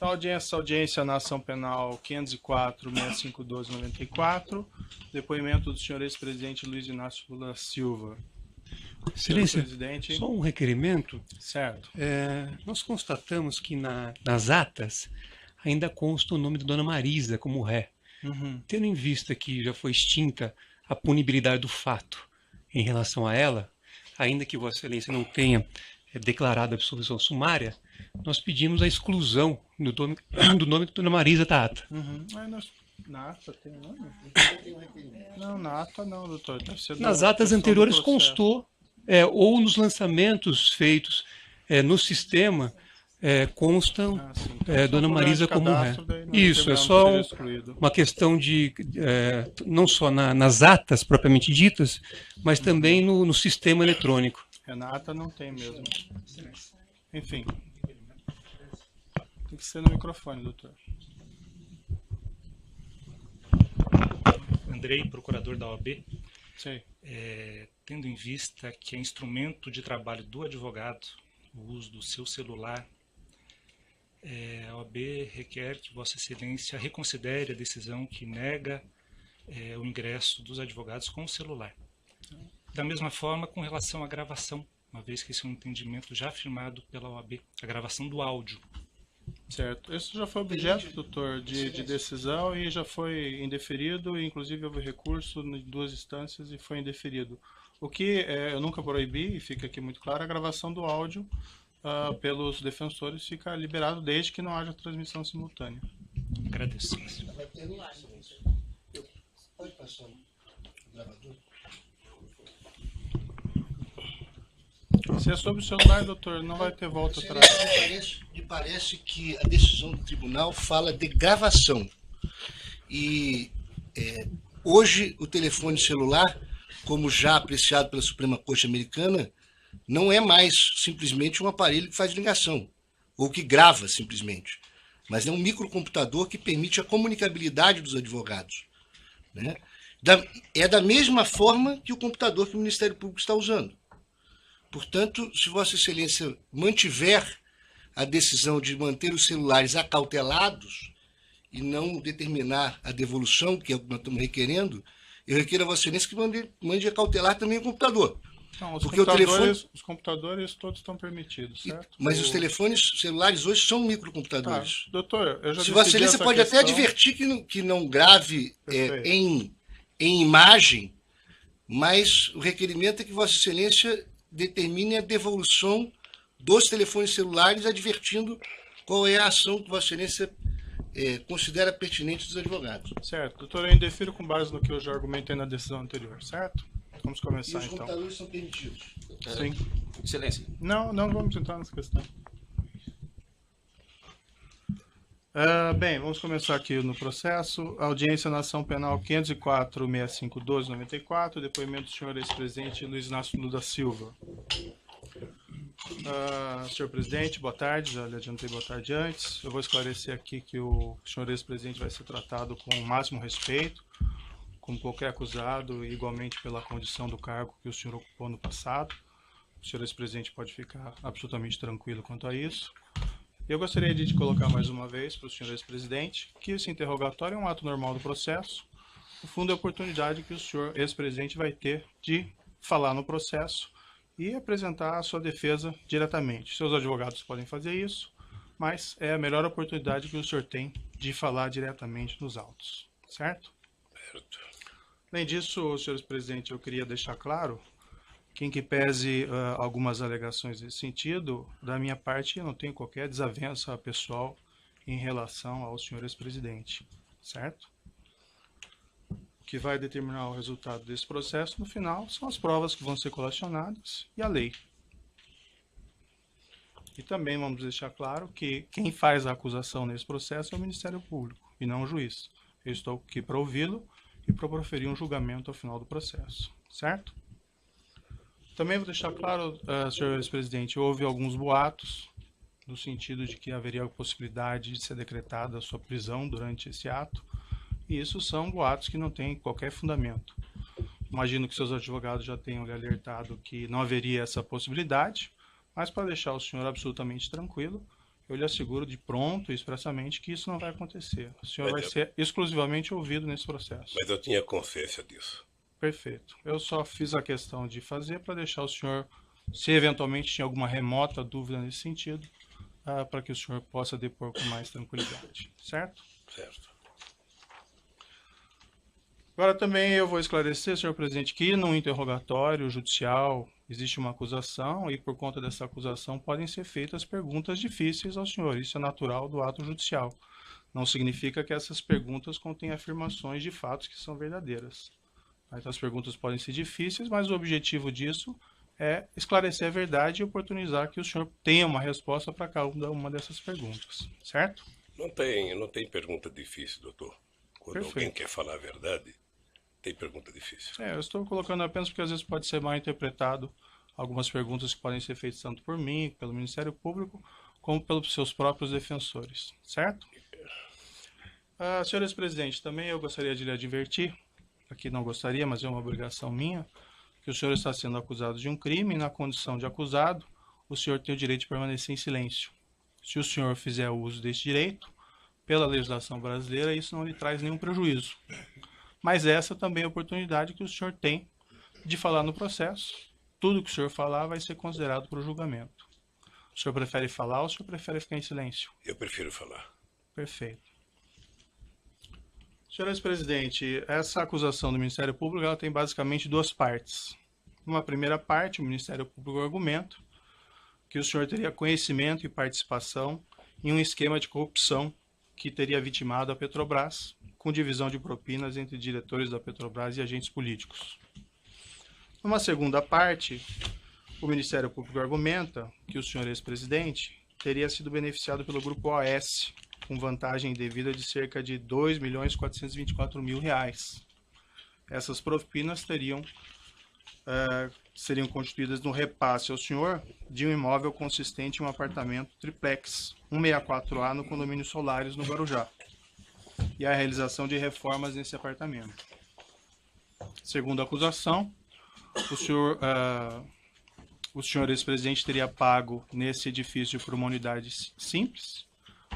Então, audiência na ação penal 504-6512-94, depoimento do senhor ex-presidente Luiz Inácio Lula Silva. Excelência, Presidente. só um requerimento. Certo. Nós constatamos que nas atas ainda consta o nome de Dona Marisa como ré. Tendo em vista que já foi extinta a punibilidade do fato em relação a ela, ainda que Vossa Excelência não tenha declarado a absolvição sumária, nós pedimos a exclusão do nome de Dona Marisa da ata. Na ata tem nome? Não, na ata não, doutor. Nas atas anteriores constou, ou nos lançamentos feitos no sistema, constam então, Dona Marisa como ré. Isso, é só uma questão de, não só nas atas propriamente ditas, mas também no sistema eletrônico. Na ata não tem mesmo. Enfim. Tem que ser no microfone, doutor. Andrei, procurador da OAB. Sim. Tendo em vista que é instrumento de trabalho do advogado o uso do seu celular, a OAB requer que Vossa Excelência reconsidere a decisão que nega o ingresso dos advogados com o celular. Da mesma forma, com relação à gravação, uma vez que esse é um entendimento já afirmado pela OAB, a gravação do áudio. Certo. Isso já foi objeto, doutor, de decisão e já foi indeferido, e inclusive houve recurso em 2 instâncias e foi indeferido. O que eu nunca proibi, e fica aqui muito claro, a gravação do áudio pelos defensores fica liberado desde que não haja transmissão simultânea. Agradeço. Pode passar o gravador? Se é sobre o celular, doutor, não vai ter volta atrás. Me parece que a decisão do tribunal fala de gravação. E hoje o telefone celular, como já apreciado pela Suprema Corte Americana, não é mais simplesmente um aparelho que faz ligação, ou que grava simplesmente, mas é um microcomputador que permite a comunicabilidade dos advogados, né? É da mesma forma que o computador que o Ministério Público está usando. Portanto, se Vossa Excelência mantiver a decisão de manter os celulares acautelados e não determinar a devolução, que é o que nós estamos requerendo, eu requeiro a Vossa Excelência que mande acautelar também o computador. Não, porque os computadores todos estão permitidos, certo? Mas os telefones celulares hoje são microcomputadores. Tá. Doutor, eu já se Vossa Excelência pode até advertir que não grave em imagem, mas o requerimento é que Vossa Excelência determine a devolução dos telefones celulares, advertindo qual é a ação que Vossa Excelência considera pertinente dos advogados. Certo. Doutor, eu indefiro com base no que eu já argumentei na decisão anterior, certo? Vamos começar, então. E os computadores são permitidos? Sim. Excelência. Não vamos entrar nessa questão. Bem, vamos começar aqui no processo. Audiência na ação penal 504-6512-94, depoimento do senhor ex-presidente Luiz Inácio Lula Silva. Senhor presidente, boa tarde. Já lhe adiantei boa tarde antes. Eu vou esclarecer aqui que o senhor ex-presidente vai ser tratado com o máximo respeito, como qualquer acusado, e igualmente pela condição do cargo que o senhor ocupou no passado. O senhor ex-presidente pode ficar absolutamente tranquilo quanto a isso. Eu gostaria de colocar mais uma vez para o senhor ex-presidente que esse interrogatório é um ato normal do processo. No fundo, é a oportunidade que o senhor ex-presidente vai ter de falar no processo e apresentar a sua defesa diretamente. Seus advogados podem fazer isso, mas é a melhor oportunidade que o senhor tem de falar diretamente nos autos, certo? Certo. Além disso, senhor ex-presidente, eu queria deixar claro que, em que pese algumas alegações nesse sentido, da minha parte eu não tenho qualquer desavença pessoal em relação ao senhor ex-presidente, certo? O que vai determinar o resultado desse processo, no final, são as provas que vão ser colacionadas e a lei. E também vamos deixar claro que quem faz a acusação nesse processo é o Ministério Público e não o juiz. Eu estou aqui para ouvi-lo e para proferir um julgamento ao final do processo, certo? Também vou deixar claro, senhor ex-presidente, houve alguns boatos no sentido de que haveria a possibilidade de ser decretada a sua prisão durante esse ato, e isso são boatos que não têm qualquer fundamento. Imagino que seus advogados já tenham lhe alertado que não haveria essa possibilidade, mas para deixar o senhor absolutamente tranquilo, eu lhe asseguro de pronto e expressamente que isso não vai acontecer. O senhor vai ser exclusivamente ouvido nesse processo. Mas eu tinha consciência disso. Perfeito. Eu só fiz a questão de fazer para deixar o senhor, se eventualmente tinha alguma remota dúvida nesse sentido, para que o senhor possa depor com mais tranquilidade. Certo? Certo. Agora também eu vou esclarecer, senhor presidente, que no interrogatório judicial existe uma acusação e por conta dessa acusação podem ser feitas perguntas difíceis ao senhor. Isso é natural do ato judicial. Não significa que essas perguntas contêm afirmações de fatos que são verdadeiras. Então as perguntas podem ser difíceis, mas o objetivo disso é esclarecer a verdade e oportunizar que o senhor tenha uma resposta para cada uma dessas perguntas. Certo? Não tem pergunta difícil, doutor. Quando Perfeito. Alguém quer falar a verdade, tem pergunta difícil. Eu estou colocando apenas porque às vezes pode ser mal interpretado algumas perguntas que podem ser feitas tanto por mim, pelo Ministério Público, como pelos seus próprios defensores, certo? Senhores presidentes, também eu gostaria de lhe advertir, aqui não gostaria, mas é uma obrigação minha, que o senhor está sendo acusado de um crime e na condição de acusado, o senhor tem o direito de permanecer em silêncio. Se o senhor fizer uso desse direito, pela legislação brasileira, isso não lhe traz nenhum prejuízo. Mas essa também é a oportunidade que o senhor tem de falar no processo. Tudo que o senhor falar vai ser considerado para o julgamento. O senhor prefere falar ou o senhor prefere ficar em silêncio? Eu prefiro falar. Perfeito. Senhores presidente, essa acusação do Ministério Público ela tem basicamente duas partes. Numa primeira parte, o Ministério Público argumenta que o senhor teria conhecimento e participação em um esquema de corrupção que teria vitimado a Petrobras, com divisão de propinas entre diretores da Petrobras e agentes políticos. Numa segunda parte, o Ministério Público argumenta que o senhor ex-presidente teria sido beneficiado pelo Grupo OAS, com vantagem devida de cerca de R$ 2.424.000. Essas propinas seriam constituídas no repasse ao senhor de um imóvel consistente em um apartamento triplex, 164A, no condomínio Solares, no Guarujá, e a realização de reformas nesse apartamento. Segundo a acusação, o senhor ex-presidente teria pago nesse edifício por uma unidade simples,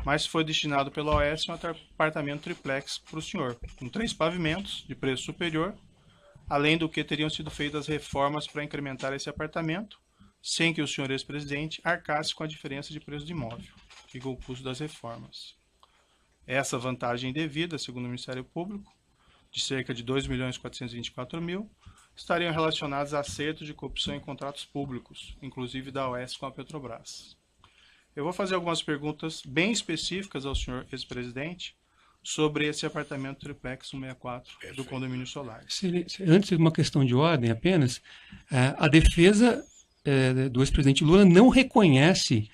mas foi destinado pela OAS um apartamento triplex para o senhor, com 3 pavimentos de preço superior, além do que teriam sido feitas reformas para incrementar esse apartamento, sem que o senhor ex-presidente arcasse com a diferença de preço do imóvel, que com o custo das reformas. Essa vantagem devida, segundo o Ministério Público, de cerca de R$ 2.424.000, estariam relacionadas a acertos de corrupção em contratos públicos, inclusive da OAS com a Petrobras. Eu vou fazer algumas perguntas bem específicas ao senhor ex-presidente sobre esse apartamento triplex 164 do condomínio Solares. Antes de uma questão de ordem apenas, a defesa do ex-presidente Lula não reconhece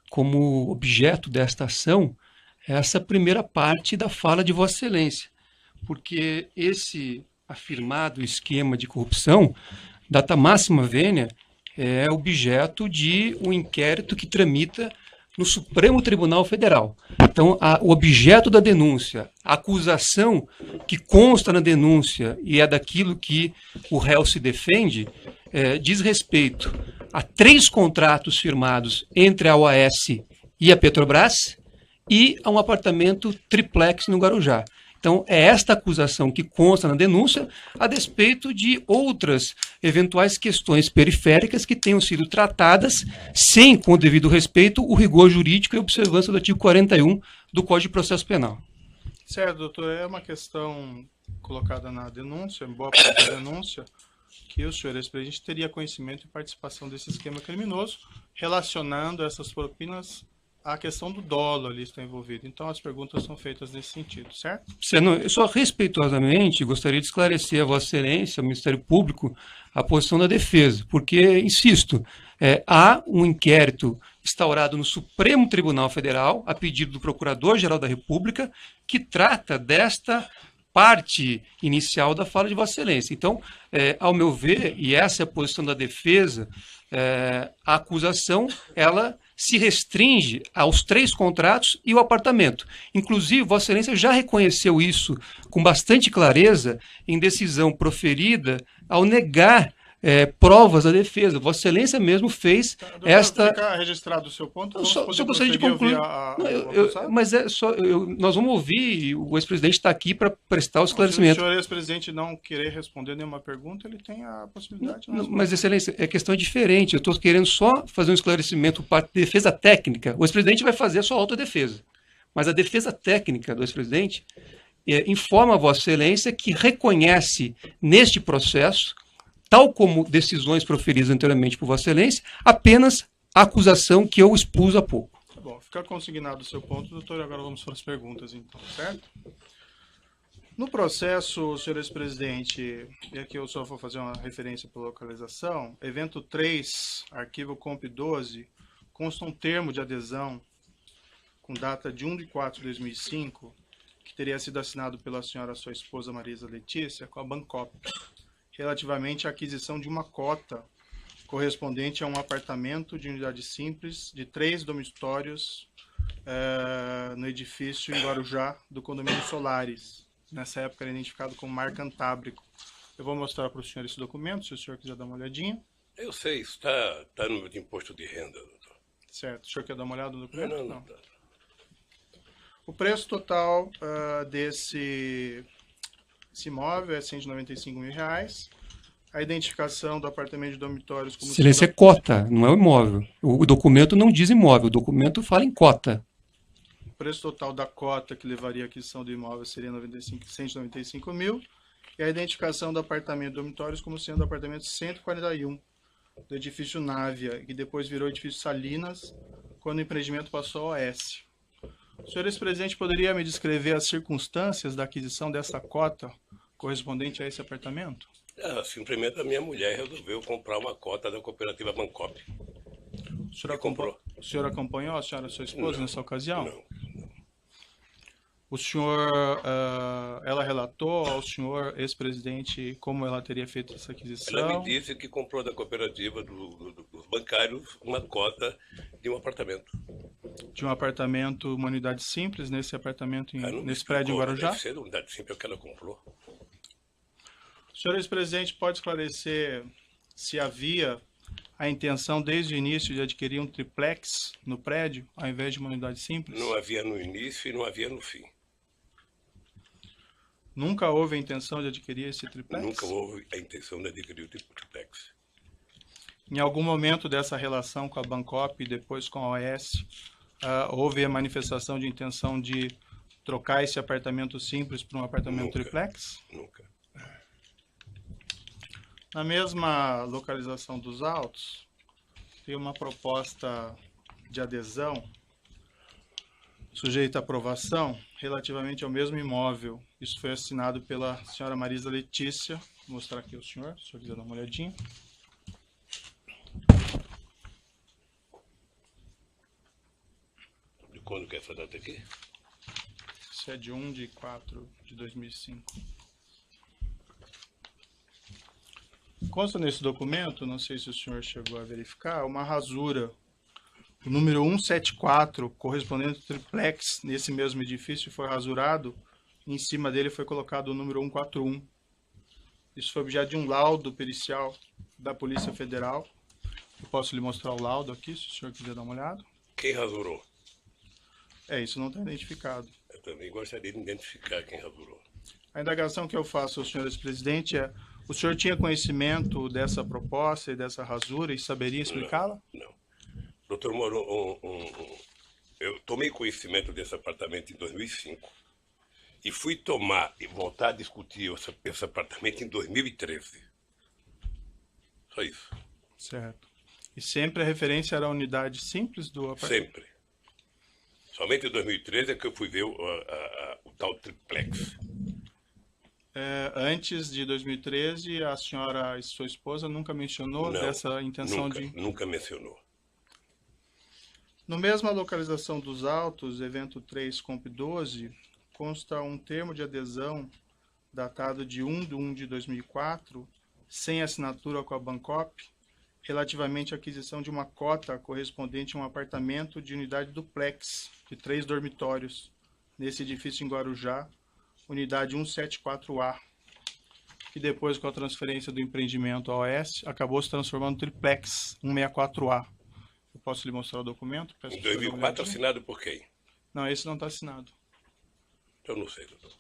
como objeto desta ação essa primeira parte da fala de Vossa Excelência, porque esse afirmado esquema de corrupção, data máxima vênia, é objeto de um inquérito que tramita no Supremo Tribunal Federal. Então, o objeto da denúncia, a acusação que consta na denúncia e é daquilo que o réu se defende, diz respeito a 3 contratos firmados entre a OAS e a Petrobras e a um apartamento triplex no Guarujá. Então, é esta acusação que consta na denúncia, a despeito de outras eventuais questões periféricas que tenham sido tratadas sem, com o devido respeito, o rigor jurídico e observância do artigo 41 do Código de Processo Penal. Certo, doutor. É uma questão colocada na denúncia, em boa parte da denúncia, que o senhor ex-presidente teria conhecimento e participação desse esquema criminoso, relacionando essas propinas a questão do dolo ali está envolvido. Então, as perguntas são feitas nesse sentido, certo? Eu só respeitosamente gostaria de esclarecer a Vossa Excelência, ao Ministério Público, a posição da defesa, porque, insisto, há um inquérito instaurado no Supremo Tribunal Federal, a pedido do Procurador-Geral da República, que trata desta parte inicial da fala de Vossa Excelência. Então, ao meu ver, e essa é a posição da defesa, a acusação, ela se restringe aos 3 contratos e o apartamento. Inclusive, Vossa Excelência já reconheceu isso com bastante clareza em decisão proferida ao negar provas da defesa. Vossa Excelência mesmo fez esta... Fica registrado o seu ponto? Eu só gostaria de concluir. Nós vamos ouvir, o ex-presidente está aqui para prestar o esclarecimento. Se o senhor ex-presidente não querer responder nenhuma pergunta, ele tem a possibilidade. Mas, Excelência, a questão é diferente. Eu estou querendo só fazer um esclarecimento para defesa técnica. O ex-presidente vai fazer a sua autodefesa. Mas a defesa técnica do ex-presidente informa a Vossa Excelência que reconhece neste processo, tal como decisões proferidas anteriormente por Vossa Excelência, apenas a acusação que eu expus há pouco. Tá bom, fica consignado o seu ponto, doutor, e agora vamos para as perguntas, então, certo? No processo, senhor ex-presidente, e aqui eu só vou fazer uma referência para localização, evento 3, arquivo comp 12, consta um termo de adesão com data de 1/4 de 2005, que teria sido assinado pela senhora sua esposa Marisa Letícia com a Bancop, relativamente à aquisição de uma cota correspondente a um apartamento de unidade simples de 3 dormitórios no edifício em Guarujá do condomínio Solares. Nessa época era identificado como Mar Cantábrico. Eu vou mostrar para o senhor esse documento, se o senhor quiser dar uma olhadinha. Eu sei, isso está no imposto de renda, doutor. Certo. O senhor quer dar uma olhada no documento? Não. O preço total desse imóvel é R$195 mil. A identificação do apartamento de dormitórios como... Excelência, é cota, não é o imóvel. O documento não diz imóvel, o documento fala em cota. O preço total da cota que levaria à aquisição do imóvel seria R$195 mil. E a identificação do apartamento de dormitórios como sendo o apartamento 141 do edifício Návia, que depois virou edifício Salinas, quando o empreendimento passou ao OS. O senhor ex-presidente poderia me descrever as circunstâncias da aquisição dessa cota correspondente a esse apartamento? Simplesmente a minha mulher resolveu comprar uma cota da cooperativa Bancop. O senhor acompanhou a senhora, sua esposa, nessa ocasião? Não. O senhor, ela relatou ao senhor ex-presidente como ela teria feito essa aquisição? Ela me disse que comprou da cooperativa dos bancários uma cota de um apartamento. De um apartamento, uma unidade simples, nesse apartamento, nesse prédio em Guarujá? Deve ser uma unidade simples, é o que ela comprou. O senhor ex-presidente pode esclarecer se havia a intenção desde o início de adquirir um triplex no prédio, ao invés de uma unidade simples? Não havia no início e não havia no fim. Nunca houve a intenção de adquirir esse triplex? Nunca houve a intenção de adquirir o triplex. Em algum momento dessa relação com a Bancop e depois com a OS, houve a manifestação de intenção de trocar esse apartamento simples por um apartamento triplex? Nunca. Na mesma localização dos autos, tem uma proposta de adesão sujeita à aprovação relativamente ao mesmo imóvel. Isso foi assinado pela senhora Marisa Letícia. Vou mostrar aqui ao senhor, se o senhor quiser dar uma olhadinha. De quando que é essa data aqui? Isso é de 1/4 de 2005. Consta nesse documento, não sei se o senhor chegou a verificar, uma rasura. O número 174, correspondente ao triplex, nesse mesmo edifício, foi rasurado. Em cima dele foi colocado o número 141. Isso foi objeto de um laudo pericial da Polícia Federal. Eu posso lhe mostrar o laudo aqui, se o senhor quiser dar uma olhada. Quem rasurou? Isso não está identificado. Eu também gostaria de identificar quem rasurou. A indagação que eu faço ao senhor ex-presidente é: o senhor tinha conhecimento dessa proposta e dessa rasura e saberia explicá-la? Não. Doutor Moro, eu tomei conhecimento desse apartamento em 2005 e fui tomar e voltar a discutir esse apartamento em 2013. Só isso. Certo. E sempre a referência era a unidade simples do apartamento? Sempre. Somente em 2013 é que eu fui ver o tal triplex. Antes de 2013, a senhora e sua esposa nunca mencionou dessa intenção Nunca mencionou. No mesma localização dos autos, evento 3, comp 12, consta um termo de adesão datado de 1/1 de 2004, sem assinatura com a Bancop, relativamente à aquisição de uma cota correspondente a um apartamento de unidade duplex de 3 dormitórios, nesse edifício em Guarujá, unidade 174A. que depois, com a transferência do empreendimento ao OAS, acabou se transformando no Triplex 164A. Eu posso lhe mostrar o documento? Em 2004, assinado por quem? Não, esse não está assinado. Eu não sei, doutor.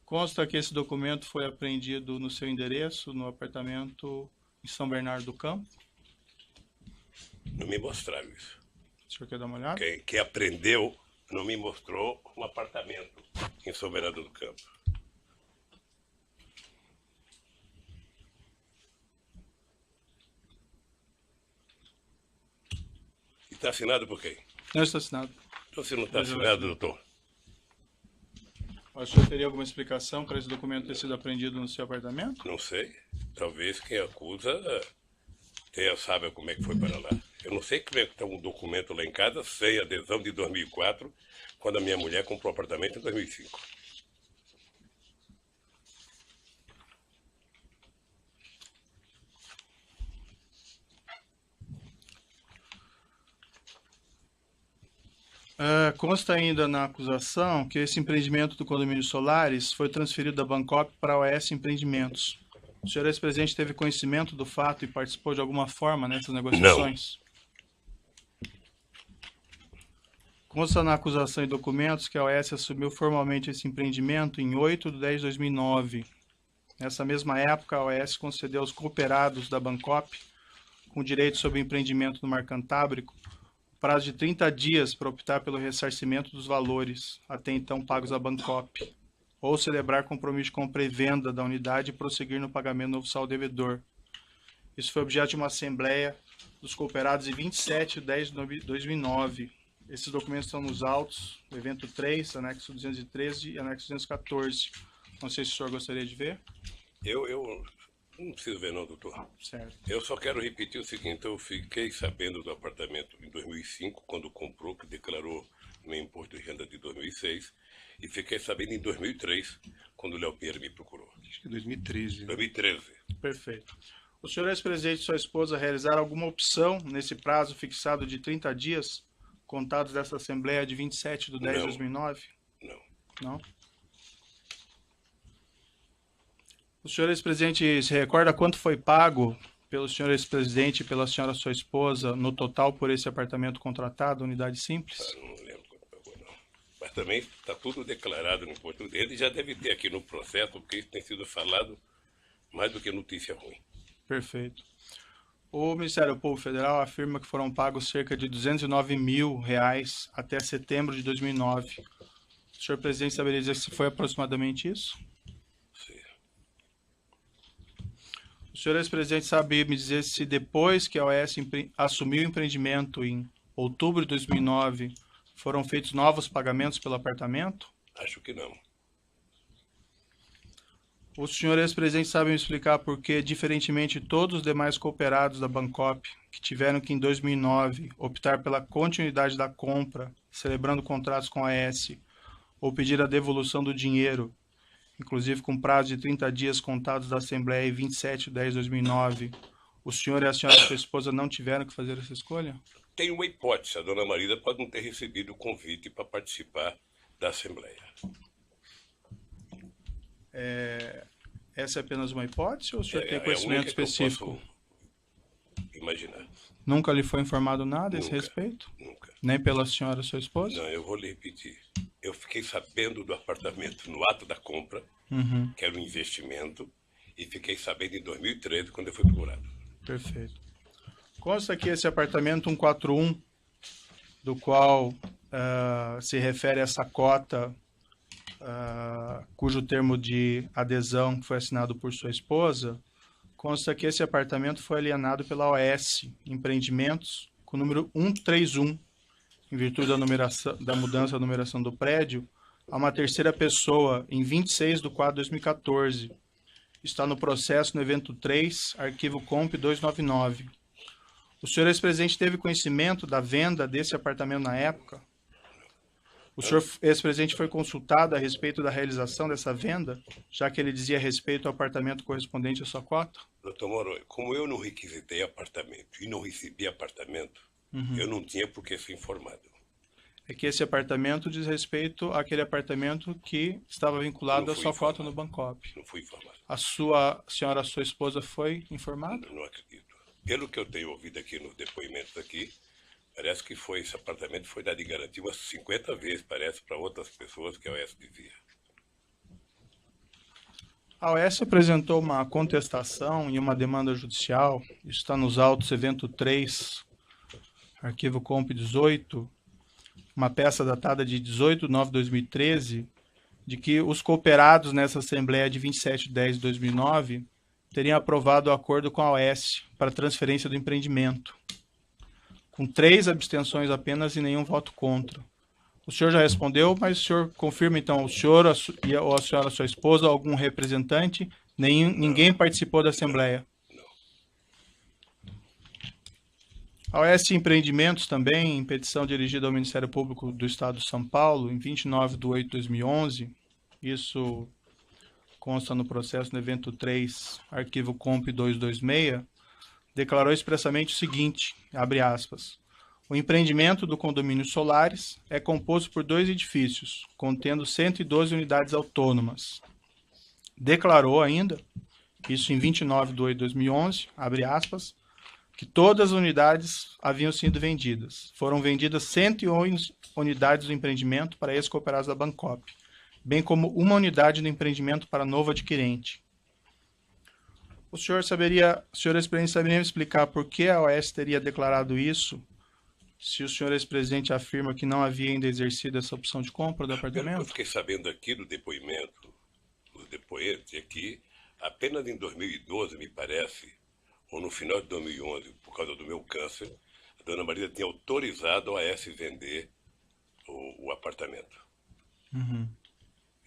Consta que esse documento foi apreendido no seu endereço, no apartamento em São Bernardo do Campo. Não me mostraram isso. O senhor quer dar uma olhada? Quem aprendeu não me mostrou um apartamento em São Bernardo do Campo. E está assinado por quem? Não está assinado. Então, se não está assinado, doutor, O senhor teria alguma explicação para esse documento ter sido apreendido no seu apartamento? não sei. Talvez quem acusa saiba como é que foi para lá. Eu não sei como é que está um documento lá em casa sem adesão de 2004, quando a minha mulher comprou o apartamento em 2005. Consta ainda na acusação que esse empreendimento do condomínio Solares foi transferido da Bancop para a OAS Empreendimentos. O senhor ex-presidente teve conhecimento do fato e participou de alguma forma nessas negociações? Não. Consta na acusação e documentos que a OAS assumiu formalmente esse empreendimento em 8/10/2009. Nessa mesma época, a OAS concedeu aos cooperados da Bancop, com direito sobre o empreendimento no Mar Cantábrico, prazo de 30 dias para optar pelo ressarcimento dos valores até então pagos à Bancop, ou celebrar compromisso de compra e venda da unidade e prosseguir no pagamento do oficial devedor. Isso foi objeto de uma assembleia dos cooperados em 27/10/2009. Esses documentos estão nos autos, evento 3, anexo 213 e anexo 214. Não sei se o senhor gostaria de ver. Eu não preciso ver não, doutor. Certo. Eu só quero repetir o seguinte, eu fiquei sabendo do apartamento em 2005, quando comprou, que declarou no imposto de renda de 2006, e fiquei sabendo em 2003, quando o Léo Pinheiro me procurou. Acho que 2013. 2013. Perfeito. O senhor ex-presidente e sua esposa realizaram alguma opção nesse prazo fixado de 30 dias, contados dessa Assembleia de 27/10/2009? Não. Não? O senhor ex-presidente se recorda quanto foi pago pelo senhor ex-presidente e pela senhora sua esposa no total por esse apartamento contratado, unidade simples? Não lembro quanto pagou, não. Mas também está tudo declarado no imposto de renda e já deve ter aqui no processo, porque isso tem sido falado mais do que notícia ruim. Perfeito. O Ministério Público Federal afirma que foram pagos cerca de R$209 mil até setembro de 2009. O senhor presidente saberia dizer se foi aproximadamente isso? Sim. O senhor ex-presidente sabe me dizer se depois que a OAS assumiu o empreendimento em outubro de 2009, foram feitos novos pagamentos pelo apartamento? Acho que não. O senhor ex-presidente sabe me explicar por que, diferentemente de todos os demais cooperados da Bancop, que tiveram que, em 2009, optar pela continuidade da compra, celebrando contratos com a AS, ou pedir a devolução do dinheiro, inclusive com prazo de 30 dias contados da Assembleia em 27/10/2009, o senhor e a senhora sua esposa não tiveram que fazer essa escolha? Tem uma hipótese, a dona Marisa pode não ter recebido o convite para participar da Assembleia. Essa é apenas uma hipótese ou o senhor tem a conhecimento única que eu específico? posso imaginar. Nunca lhe foi informado nada a esse Nunca. respeito? Nunca. Nem pela senhora sua esposa? Não, eu vou lhe repetir. Eu fiquei sabendo do apartamento no ato da compra, que era um investimento, e fiquei sabendo em 2013, quando eu fui procurado. Perfeito. Consta que esse apartamento 141, do qual se refere a essa cota, cujo termo de adesão foi assinado por sua esposa, consta que esse apartamento foi alienado pela OAS Empreendimentos com o número 131, em virtude da mudança da numeração do prédio, a uma terceira pessoa em 26/4/2014. Está no processo no evento 3, arquivo comp 299. O senhor ex-presidente teve conhecimento da venda desse apartamento na época? O senhor ex-presidente foi consultado a respeito da realização dessa venda, já que ele dizia respeito ao apartamento correspondente à sua cota? Doutor Moro, como eu não requisitei apartamento e não recebi apartamento, eu não tinha por que ser informado. É que esse apartamento diz respeito àquele apartamento que estava vinculado à sua cota no Bancop. Não fui informado. A senhora, sua esposa, foi informada? Não acredito. Pelo que eu tenho ouvido aqui nos depoimentos aqui, parece que esse apartamento foi dado em garantia umas 50 vezes, parece, para outras pessoas que a OAS dizia. A OAS apresentou uma contestação e uma demanda judicial, isso está nos autos evento 3, arquivo comp 18, uma peça datada de 18/9/2013, de que os cooperados nessa Assembleia de 27/10/2009 teriam aprovado o acordo com a OAS para transferência do empreendimento, com 3 abstenções apenas e nenhum voto contra. O senhor já respondeu, mas o senhor confirma então, o senhor ou a senhora, sua esposa, algum representante, ninguém participou da Assembleia? A OAS Empreendimentos também, em petição dirigida ao Ministério Público do Estado de São Paulo, em 29/8/2011, isso consta no processo no evento 3, arquivo comp 226, declarou expressamente o seguinte, abre aspas, o empreendimento do condomínio Solares é composto por 2 edifícios, contendo 112 unidades autônomas. Declarou ainda, isso em 29/8/2011, abre aspas, que todas as unidades haviam sido vendidas. Foram vendidas 111 unidades do empreendimento para ex-cooperados da Bancop, bem como uma unidade do empreendimento para novo adquirente. O senhor ex-presidente, saberia me explicar por que a OAS teria declarado isso, se o senhor ex-presidente afirma que não havia ainda exercido essa opção de compra do apartamento? Eu fiquei sabendo aqui do depoimento, dos depoentes aqui, apenas em 2012, me parece, ou no final de 2011, por causa do meu câncer, a dona Marisa tinha autorizado a OAS vender o apartamento. Uhum.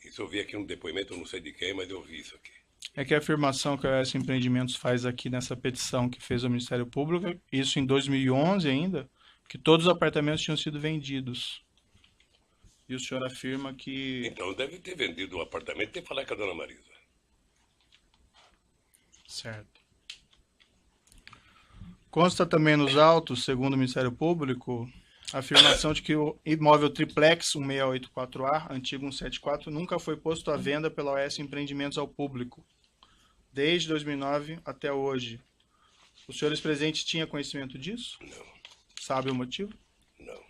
Isso eu vi aqui no depoimento, eu não sei de quem, mas eu vi isso aqui. É que a afirmação que a OAS Empreendimentos faz aqui nessa petição que fez ao Ministério Público, isso em 2011 ainda, que todos os apartamentos tinham sido vendidos. E o senhor afirma que... Então deve ter vendido o apartamento e ter que falar com a dona Marisa. Certo. Consta também nos autos, segundo o Ministério Público, a afirmação de que o imóvel triplex 1684A, antigo 174, nunca foi posto à venda pela OAS Empreendimentos ao público, desde 2009 até hoje. O senhor ex-presidente tinha conhecimento disso? Não. Sabe o motivo? Não.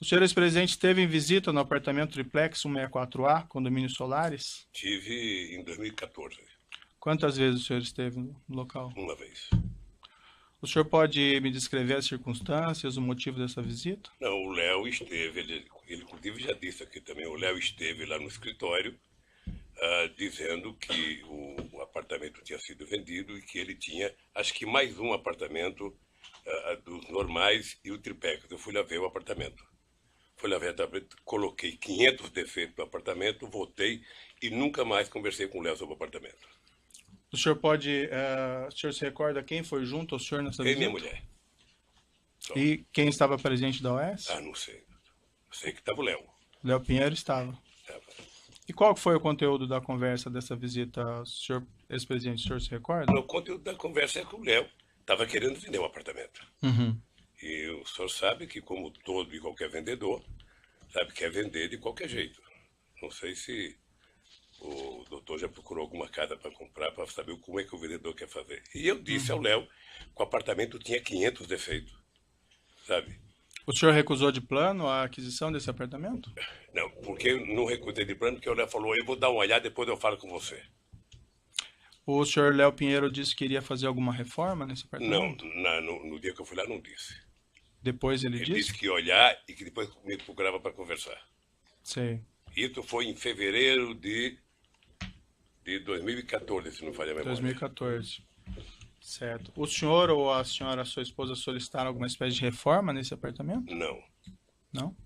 O senhor ex-presidente esteve em visita no apartamento triplex 164A, condomínio Solares? Tive em 2014, Quantas vezes o senhor esteve no local? uma vez. O senhor pode me descrever as circunstâncias, o motivo dessa visita? Não, o Léo esteve, ele inclusive já disse aqui também, o Léo esteve lá no escritório dizendo que o apartamento tinha sido vendido e que ele tinha, acho que mais um apartamento dos normais e o triplex. Eu fui lá ver o apartamento. Fui lá ver o apartamento, coloquei 500 defeitos no apartamento, voltei e nunca mais conversei com o Léo sobre o apartamento. O senhor o senhor se recorda quem foi junto ao senhor nessa Eu e visita? minha mulher. Só. E quem estava presente da OAS? Não sei. Sei que estava o Léo. Léo Pinheiro estava. E qual foi o conteúdo da conversa dessa visita, senhor ex-presidente? O senhor se recorda? O conteúdo da conversa é que o Léo estava querendo vender um apartamento. Uhum. E o senhor sabe que, como todo e qualquer vendedor, sabe que quer vender de qualquer jeito. Não sei se o doutor já procurou alguma casa para comprar, para saber como é que o vendedor quer fazer. E eu disse ao Léo que o apartamento tinha 500 defeitos, sabe? O senhor recusou de plano a aquisição desse apartamento? Não, porque eu não recusei de plano, porque o Léo falou, eu vou dar uma olhada, depois eu falo com você. O senhor Léo Pinheiro disse que iria fazer alguma reforma nesse apartamento? Não, no dia que eu fui lá não disse. Depois ele Ele disse? disse que ia olhar e que depois me procurava para conversar. Sei. Isso foi em fevereiro de 2014, se não falha a memória. 2014. Certo. O senhor ou a senhora, sua esposa, solicitaram alguma espécie de reforma nesse apartamento? Não. Não?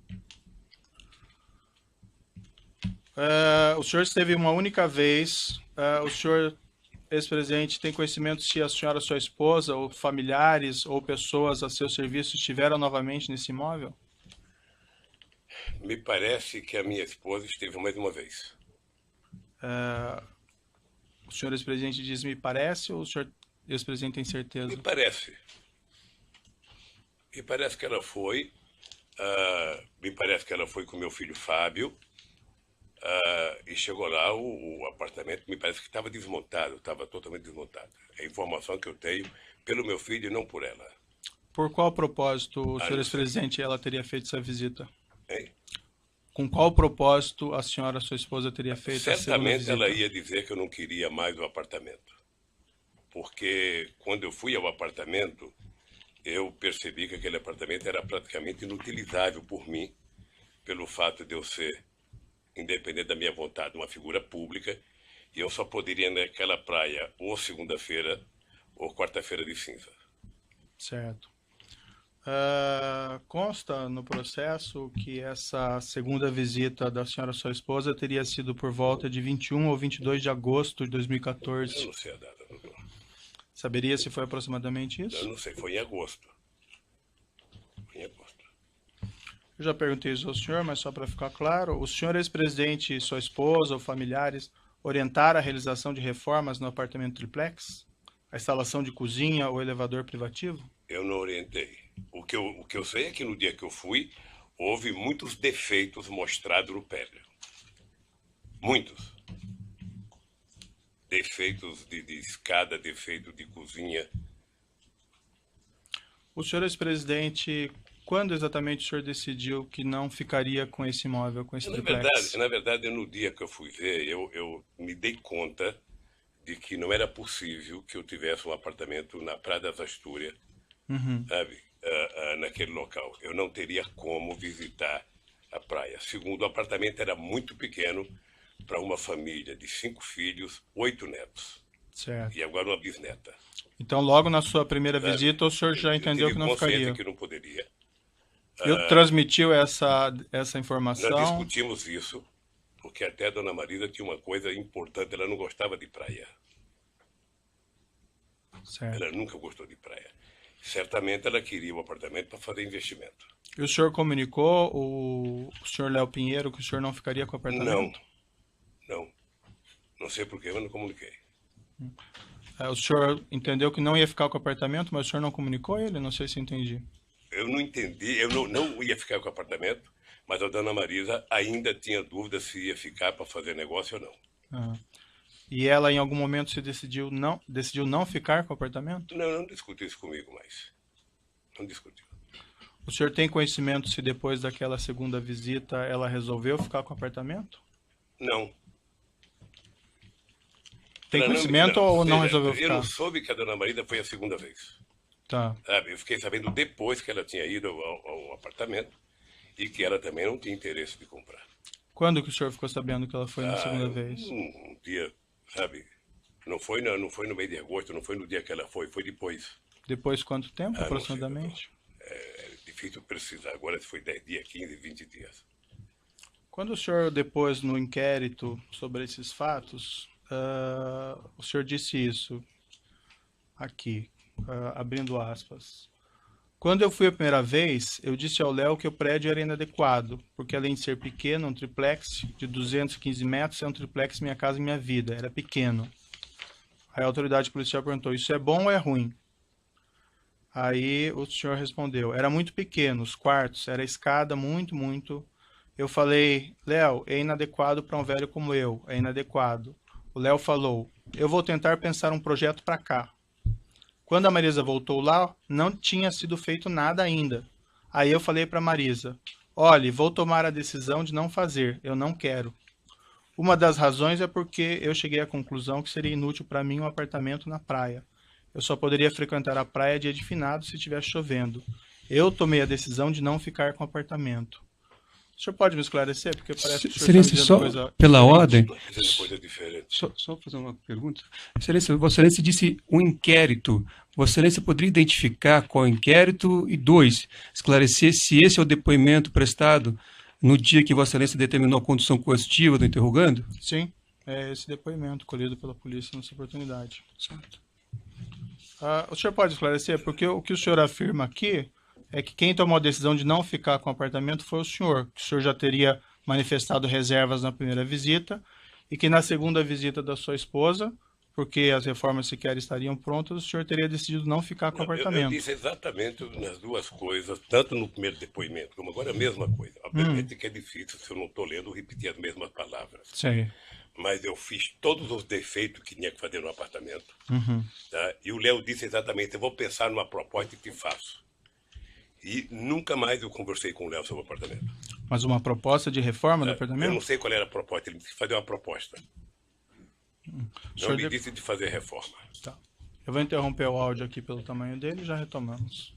O senhor esteve uma única vez. O senhor, ex-presidente, tem conhecimento se a senhora, sua esposa, ou familiares, ou pessoas a seu serviço estiveram novamente nesse imóvel? Me parece que a minha esposa esteve mais uma vez. O senhor ex-presidente diz me parece, ou o senhor ex-presidente tem certeza? Me parece. Me parece que ela foi Me parece que ela foi com meu filho Fábio, e chegou lá, o apartamento me parece que estava desmontado, estava totalmente desmontado. É a informação que eu tenho pelo meu filho e não por ela. Por qual propósito, o senhor não sei. ex-presidente, ela teria feito essa visita? Hein? Com qual propósito a senhora, sua esposa, teria feito essa segunda Certamente visita? ela ia dizer que eu não queria mais o apartamento. Porque quando eu fui ao apartamento, eu percebi que aquele apartamento era praticamente inutilizável por mim, pelo fato de eu ser, independente da minha vontade, uma figura pública, e eu só poderia ir naquela praia ou segunda-feira ou quarta-feira de cinza. Certo. Consta no processo que essa segunda visita da senhora, sua esposa, teria sido por volta de 21 ou 22 de agosto de Eu 2014. não sei a data, doutor. Saberia se foi aproximadamente isso? Eu não sei, foi em agosto. Foi em agosto. Eu já perguntei isso ao senhor, mas só para ficar claro, o senhor ex-presidente, sua esposa ou familiares orientaram a realização de reformas no apartamento triplex? A instalação de cozinha ou elevador privativo? Eu não orientei. O que eu sei é que no dia que eu fui, houve muitos defeitos mostrados no prédio. Muitos. Defeitos de escada, defeito de cozinha. O senhor ex-presidente, quando exatamente o senhor decidiu que não ficaria com esse imóvel, com esse triplex? Na verdade, no dia que eu fui ver, eu me dei conta de que não era possível que eu tivesse um apartamento na Praia das Astúrias, sabe, naquele local. Eu não teria como visitar a praia. Segundo, o apartamento era muito pequeno para uma família de 5 filhos, 8 netos. Certo. E agora uma bisneta. Então, logo na sua primeira visita, o senhor já entendeu Eu que tive não consciência ficaria. que não poderia. Eu transmitiu essa Nós informação. discutimos isso, porque até a dona Marisa tinha uma coisa importante, ela não gostava de praia. Certo. Ela nunca gostou de praia. Certamente ela queria o apartamento para fazer investimento. E o senhor comunicou o senhor Léo Pinheiro que o senhor não ficaria com o apartamento? Não. Não sei por que eu não comuniquei. O senhor entendeu que não ia ficar com o apartamento, mas o senhor não comunicou a ele? Não sei se entendi. Eu não entendi, eu não ia ficar com o apartamento, mas a dona Marisa ainda tinha dúvida se ia ficar para fazer negócio ou não. E ela, em algum momento, decidiu não ficar com o apartamento? Não discutiu isso comigo mais. Não discutiu. O senhor tem conhecimento se depois daquela segunda visita ela resolveu ficar com o apartamento? Não. Tem Ela conhecimento ou não resolveu Eu ficar? não soube que a dona Marisa foi a segunda vez. Tá. Sabe? Eu fiquei sabendo depois que ela tinha ido ao apartamento e que ela também não tinha interesse de comprar. Quando que o senhor ficou sabendo que ela foi na segunda vez? Um dia, sabe? Não foi no mês de agosto, não foi no dia que ela foi depois. Depois de quanto tempo, não sei, aproximadamente? É difícil precisar. Agora se foi 10 dias, 15, 20 dias. Quando o senhor depôs no inquérito sobre esses fatos, o senhor disse isso aqui, abrindo aspas. Quando eu fui a primeira vez, eu disse ao Léo que o prédio era inadequado, porque além de ser pequeno, um triplex de 215 metros é um triplex Minha Casa Minha Vida, era pequeno. Aí a autoridade policial perguntou, isso é bom ou é ruim? Aí o senhor respondeu, era muito pequeno, os quartos, era escada muito. Eu falei, Léo, é inadequado para um velho como eu, é inadequado. O Léo falou, eu vou tentar pensar um projeto para cá. Quando a Marisa voltou lá, não tinha sido feito nada ainda. Aí eu falei para a Marisa, olhe, vou tomar a decisão de não fazer, eu não quero. Uma das razões é porque eu cheguei à conclusão que seria inútil para mim um apartamento na praia. Eu só poderia frequentar a praia dia de finados se estivesse chovendo. Eu tomei a decisão de não ficar com o apartamento. O senhor pode me esclarecer? Porque parece que o senhor está dizendo só coisa pela ordem. Coisa diferente. Só fazer uma pergunta. Excelência, Vossa Excelência disse um inquérito. Vossa Excelência poderia identificar qual inquérito? E 2, esclarecer se esse é o depoimento prestado no dia que Vossa Excelência determinou a condução coercitiva do interrogando? Sim, é esse depoimento colhido pela polícia nessa oportunidade. Certo. O senhor pode esclarecer? Porque o que o senhor afirma aqui é que quem tomou a decisão de não ficar com o apartamento foi o senhor. Que o senhor já teria manifestado reservas na primeira visita e que na segunda visita da sua esposa, porque as reformas sequer estariam prontas, o senhor teria decidido não ficar com o apartamento. Eu disse exatamente nas duas coisas, tanto no primeiro depoimento como agora a mesma coisa. Obviamente que é difícil, se eu não estou lendo, repetir as mesmas palavras. Sim. Mas eu fiz todos os defeitos que tinha que fazer no apartamento. Tá? E o Léo disse exatamente, eu vou pensar numa proposta e te faço. E nunca mais eu conversei com o Léo sobre o apartamento. Mas uma proposta de reforma do apartamento? Eu não sei qual era a proposta, ele disse fazer uma proposta. Não me disse de fazer reforma. Tá. Eu vou interromper o áudio aqui pelo tamanho dele e já retomamos.